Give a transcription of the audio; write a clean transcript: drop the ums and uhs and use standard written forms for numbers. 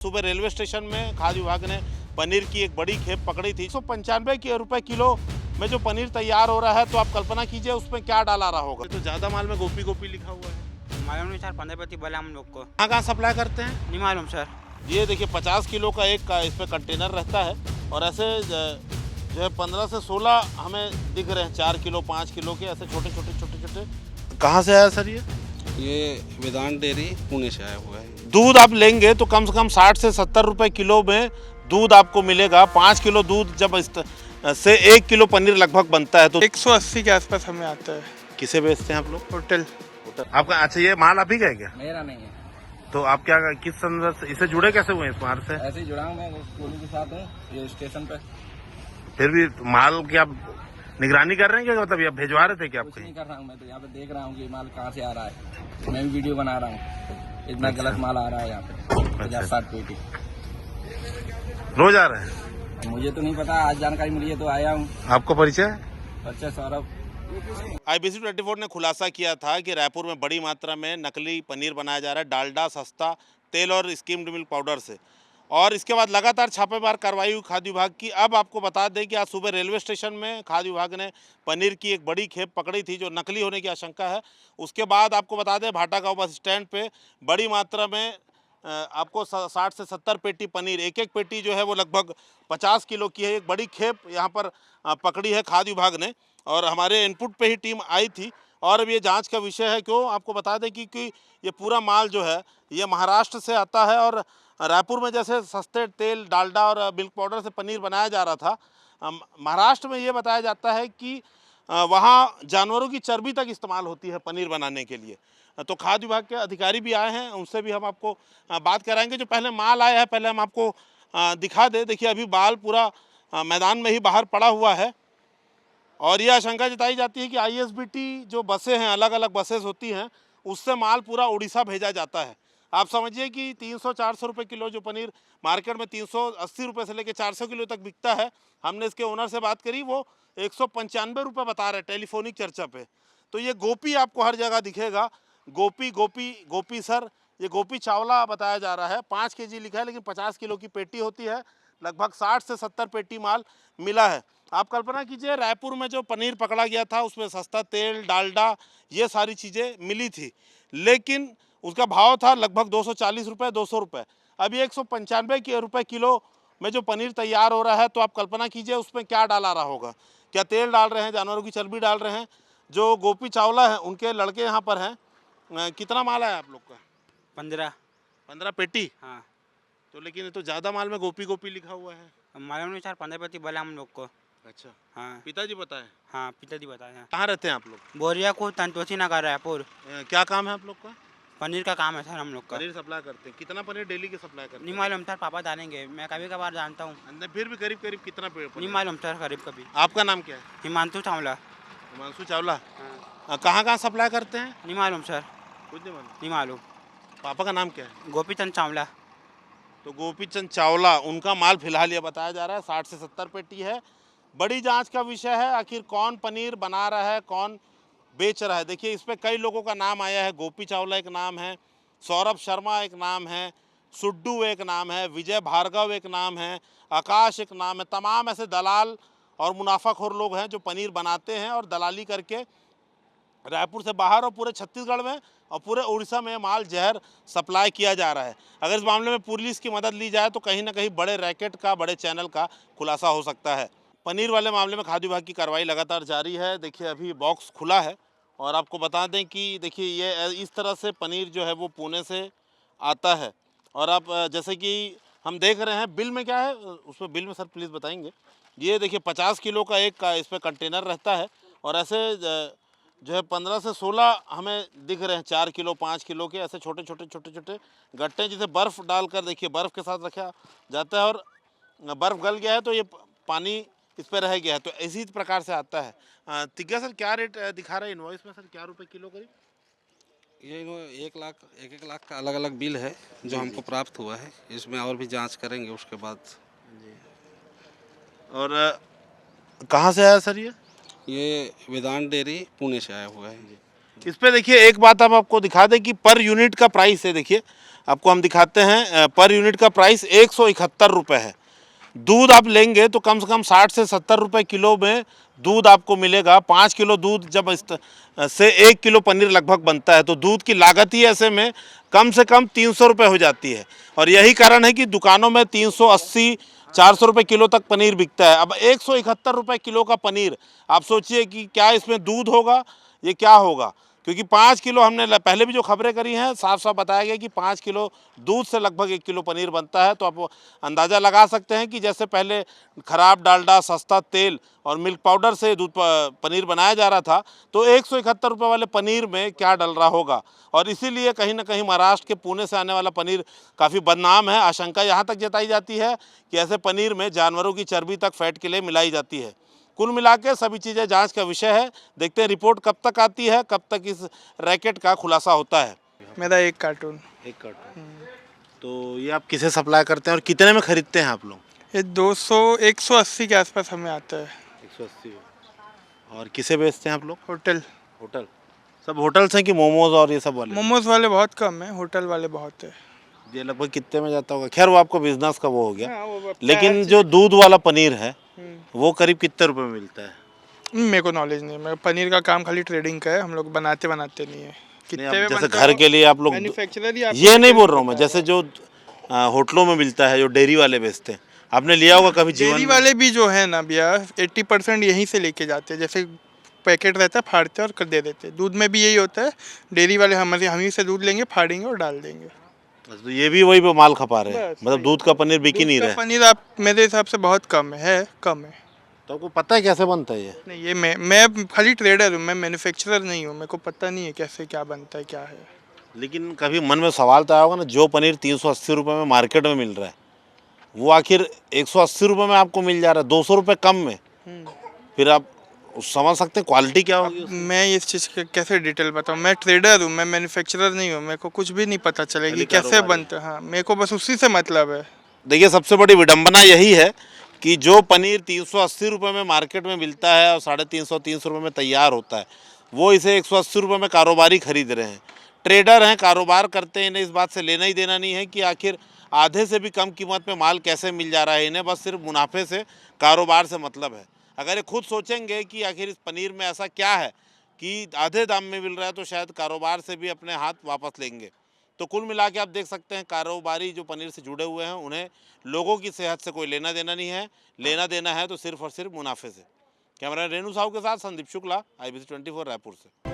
सुबह railway station में खाद्य विभाग ने पनीर की एक बड़ी खेप पकड़ी थी। 195 रुपए किलो में जो पनीर तैयार हो रहा है, तो आप कल्पना कीजिए उसमें क्या डाला रहा होगा। तो ज्यादा माल में गोपी गोपी लिखा हुआ है। मालूम नहीं सर, 15 बोला हम लोग को। कहाँ सप्लाई करते हैं नहीं मालूम सर। ये देखिए 50 किलो का एक इस पे कंटेनर रहता है और ऐसे जो है 15 से 16 हमें दिख रहे हैं, 4 किलो 5 किलो के ऐसे छोटे छोटे। कहाँ से आया सर ये वेदांत डेयरी पुणे से आया हुआ है। दूध आप लेंगे तो कम से कम 60 से 70 रुपए किलो में दूध आपको मिलेगा। 5 किलो दूध जब से 1 किलो पनीर लगभग बनता है, तो 180 के आसपास हमें आता है। किसे बेचते हैं आप लोग? होटल। आपका अच्छा, ये माल आप ही का है क्या? मेरा नहीं है। तो आप क्या किस संदर्भ से इससे जुड़े कैसे हुए इस माल से? ऐसे ही जुड़ा हूँ मैं, स्कूल के साथ हूँ ये स्टेशन पे। फिर भी माल की आप निगरानी कर रहे हैं क्या? मतलब ये भिजवा रहे थे क्या आप कुछ कहीं? नहीं कर रहा हूँ, मैं तो यहाँ पे देख रहा हूँ कि माल कहाँ से आ रहा है। मैं भी वीडियो बना रहा हूँ, इतना गलत माल आ रहा है यहाँ पे। 50-60 पेटी रोज आ रहे हैं? मुझे तो नहीं पता, आज जानकारी मिली है तो आया हूँ। आपको परिचय? अच्छा सौरभ। IBC 24 ने खुलासा किया था कि रायपुर में बड़ी मात्रा में नकली पनीर बनाया जा रहा है, डालडा, सस्ता तेल और स्किम्ड मिल्क पाउडर से। और इसके बाद लगातार छापेमार कार्रवाई हुई खाद्य विभाग की। अब आपको बता दें कि आज सुबह रेलवे स्टेशन में खाद्य विभाग ने पनीर की एक बड़ी खेप पकड़ी थी, जो नकली होने की आशंका है। उसके बाद आपको बता दें भाटा गांव बस स्टैंड पे बड़ी मात्रा में आपको 60 से 70 पेटी पनीर, एक पेटी जो है वो लगभग 50 किलो की है। एक बड़ी खेप यहाँ पर पकड़ी है खाद्य विभाग ने और हमारे इनपुट पे ही टीम आई थी। और अब ये जांच का विषय है। क्यों आपको बता दें कि ये पूरा माल जो है ये महाराष्ट्र से आता है और रायपुर में जैसे सस्ते तेल, डालडा और मिल्क पाउडर से पनीर बनाया जा रहा था, महाराष्ट्र में ये बताया जाता है कि वहाँ जानवरों की चर्बी तक इस्तेमाल होती है पनीर बनाने के लिए। तो खाद्य विभाग के अधिकारी भी आए हैं, उनसे भी हम आपको बात कराएंगे। जो पहले माल आया है पहले हम आपको दिखा दें। देखिए अभी माल पूरा मैदान में ही बाहर पड़ा हुआ है और ये आशंका जताई जाती है कि ISBT जो बसें हैं, अलग अलग बसेस होती हैं, उससे माल पूरा उड़ीसा भेजा जाता है। आप समझिए कि 300-400 रुपये किलो जो पनीर मार्केट में 380 रुपये से लेकर 400 किलो तक बिकता है। हमने इसके ओनर से बात करी, वो 195 रुपये बता रहे टेलीफोनिक चर्चा पे। तो ये गोपी आपको हर जगह दिखेगा, गोपी गोपी गोपी सर। ये गोपी चावला बताया जा रहा है। 5 kg लिखा है लेकिन 50 किलो की पेटी होती है। लगभग 60 से 70 पेटी माल मिला है। आप कल्पना कीजिए रायपुर में जो पनीर पकड़ा गया था उसमें सस्ता तेल, डालडा, ये सारी चीज़ें मिली थी, लेकिन उसका भाव था लगभग 240 रुपये, 200 रुपये। अभी 195 रुपये किलो में जो पनीर तैयार हो रहा है, तो आप कल्पना कीजिए उसमें क्या डाला रहा होगा। क्या तेल डाल रहे हैं, जानवरों की चर्बी डाल रहे हैं। जो गोपी चावला है उनके लड़के यहाँ पर हैं। कितना माल है आप लोग का? 15 पेटी? हाँ। तो लेकिन ये तो ज़्यादा माल में गोपी गोपी लिखा हुआ है। मालूम नहीं सर, 15 बोला हम लोग को। अच्छा, हाँ पिताजी बताए? हाँ, पिताजी बताए हैं। कहाँ रहते हैं आप लोग? बोरिया को संतोषी नगर रायपुर। क्या काम है आप लोग का? पनीर का काम है सर हम लोग का। पनीर सप्लाई करते हैं। कितना पनीर डेली के सप्लाई करते नहीं हैं? मालूम सर, पापा जानेंगे, मैं कभी कभार जानता हूँ। अंदर फिर भी करीब करीब कितना पनीर? नहीं मालूम सर, करीब कभी। आपका नाम क्या है? हिमांशु चावला। हिमांशु चावला। हाँ। कहाँ सप्लाई करते हैं? नहीं मालूम सर। कुछ नहीं मालूम। नहीं मालूम। पापा का नाम क्या है? गोपीचंद चावला। तो गोपीचंद चावला, उनका माल फिलहाल ये बताया जा रहा है 60 से 70 पेटी है। बड़ी जांच का विषय है, आखिर कौन पनीर बना रहा है, कौन बेच रहा है। देखिए इस पे कई लोगों का नाम आया है। गोपी चावला एक नाम है, सौरभ शर्मा एक नाम है, सुड्डू एक नाम है, विजय भार्गव एक नाम है, आकाश एक नाम है। तमाम ऐसे दलाल और मुनाफाखोर लोग हैं जो पनीर बनाते हैं और दलाली करके रायपुर से बाहर और पूरे छत्तीसगढ़ में और पूरे उड़ीसा में माल जहर सप्लाई किया जा रहा है। अगर इस मामले में पुलिस की मदद ली जाए तो कहीं ना कहीं बड़े रैकेट का, बड़े चैनल का खुलासा हो सकता है। पनीर वाले मामले में खाद्य विभाग की कार्रवाई लगातार जारी है। देखिए अभी बॉक्स खुला है और आपको बता दें कि देखिए ये इस तरह से पनीर जो है वो पुणे से आता है। और आप जैसे कि हम देख रहे हैं बिल में क्या है, उसमें बिल में सर प्लीज़ बताएंगे। ये देखिए 50 किलो का एक इस पर कंटेनर रहता है और ऐसे जो है 15 से 16 हमें दिख रहे हैं, 4 किलो 5 किलो के ऐसे छोटे छोटे गट्टे, जिसे बर्फ़ डालकर देखिए बर्फ़ के साथ रखा जाता है और बर्फ़ गल गया है तो ये पानी इस पर रह गया है, तो इसी प्रकार से आता है। तिग्गा सर क्या रेट दिखा रहा है इनवॉइस में सर, क्या रुपए किलो करीब? ये 1 लाख का अलग अलग बिल है जो हमको प्राप्त हुआ है। इसमें और भी जांच करेंगे उसके बाद। और कहाँ से आया सर ये? ये वेदांत डेयरी पुणे से आया हुआ है। इस पे देखिए एक बात हम आपको दिखा दें कि पर यूनिट का प्राइस है, देखिए आपको हम दिखाते हैं, पर यूनिट का प्राइस 171 रुपये है। दूध आप लेंगे तो कम से कम 60 से 70 रुपये किलो में दूध आपको मिलेगा। 5 किलो दूध जब से 1 किलो पनीर लगभग बनता है, तो दूध की लागत ही ऐसे में कम से कम 300 रुपये हो जाती है। और यही कारण है कि दुकानों में 380 400 रुपये किलो तक पनीर बिकता है। अब 171 रुपये किलो का पनीर, आप सोचिए कि क्या इसमें दूध होगा, ये क्या होगा। क्योंकि 5 किलो हमने पहले भी जो खबरें करी हैं, साफ साफ बताया गया कि 5 किलो दूध से लगभग 1 किलो पनीर बनता है। तो आप अंदाज़ा लगा सकते हैं कि जैसे पहले ख़राब डालडा, सस्ता तेल और मिल्क पाउडर से दूध पनीर बनाया जा रहा था, तो 171 रुपये वाले पनीर में क्या डल रहा होगा। और इसीलिए कहीं ना कहीं महाराष्ट्र के पुणे से आने वाला पनीर काफ़ी बदनाम है। आशंका यहाँ तक जताई जाती है कि ऐसे पनीर में जानवरों की चर्बी तक फैट के लिए मिलाई जाती है। कुल मिला के सभी चीज़ें जांच का विषय है। देखते हैं रिपोर्ट कब तक आती है, कब तक इस रैकेट का खुलासा होता है। मेरा एक कार्टून। एक कार्टून। तो ये आप किसे सप्लाई करते हैं और कितने में खरीदते हैं आप लोग? ये 200 180 के आसपास हमें आता है। 180। और किसे बेचते हैं आप लोग? होटल। होटल। सब होटल्स हैं कि मोमोज और ये सब वाले? मोमोज वाले बहुत कम है, होटल वाले बहुत है। ये लगभग कितने में जाता होगा? खैर वो आपको बिजनेस का वो हो गया। हाँ, वो लेकिन जो दूध वाला पनीर है वो करीब कितने रुपए में मिलता है? मेरे को नॉलेज नहीं है। मैं पनीर का काम खाली ट्रेडिंग का है, हम लोग बनाते नहीं है। नहीं, कितने अब में जैसे बनता घर है, के लिए आप लोग मैन्युफैक्चरर ही ये नहीं बोल रहा हूँ मैं, जैसे जो होटलों में मिलता है, जो डेयरी वाले बेचते हैं, आपने लिया होगा कभी जीवन डेयरी में? वाले भी जो है ना भैया, 80% यहीं से लेके जाते हैं। जैसे पैकेट रहता है, फाड़ते हैं और कर दे देते हैं। दूध में भी यही होता है, डेयरी वाले हमारे हम ही से दूध लेंगे, फाड़ेंगे और डाल देंगे। तो ये भी वही पे माल खपा रहे हैं, बस मतलब दूध का पनीर बिक ही नहीं दूध रहा का है। पनीर आप मेरे हिसाब से बहुत कम है, कम है। तो आपको पता है कैसे बनता है ये? नहीं, ये मैं खाली ट्रेडर हूँ, मैं मैन्युफैक्चरर नहीं हूँ। मेरे को पता नहीं है कैसे क्या बनता है, क्या है। लेकिन कभी मन में सवाल तो आया होगा ना, जो पनीर 380 रुपये में मार्केट में मिल रहा है, वो आखिर 180 रुपये में आपको मिल जा रहा है, 200 रुपये कम में। फिर आप समझ सकते हैं क्वालिटी क्या होगी उसकी। मैं इस चीज़ का कैसे डिटेल बताऊँ? मैं ट्रेडर हूँ, मैं मैन्युफैक्चरर नहीं हूँ। मेरे को कुछ भी नहीं पता चलेगी खाली कैसे कारोबारी। बनता है। हाँ, मेरे को बस उसी से मतलब है। देखिए सबसे बड़ी विडंबना यही है कि जो पनीर 380 रुपये में मार्केट में मिलता है और 350 रुपये में तैयार होता है, वो इसे 180 रुपये में कारोबारी खरीद रहे हैं। ट्रेडर हैं, कारोबार करते हैं, इन्हें इस बात से लेना ही देना नहीं है कि आखिर आधे से भी कम कीमत में माल कैसे मिल जा रहा है। इन्हें बस सिर्फ मुनाफे से, कारोबार से मतलब है। अगर ये खुद सोचेंगे कि आखिर इस पनीर में ऐसा क्या है कि आधे दाम में मिल रहा है, तो शायद कारोबार से भी अपने हाथ वापस लेंगे। तो कुल मिला के आप देख सकते हैं, कारोबारी जो पनीर से जुड़े हुए हैं, उन्हें लोगों की सेहत से कोई लेना देना नहीं है। लेना देना है तो सिर्फ और सिर्फ मुनाफे से। कैमरा रेणु साहू के साथ संदीप शुक्ला, IBC 24 रायपुर से।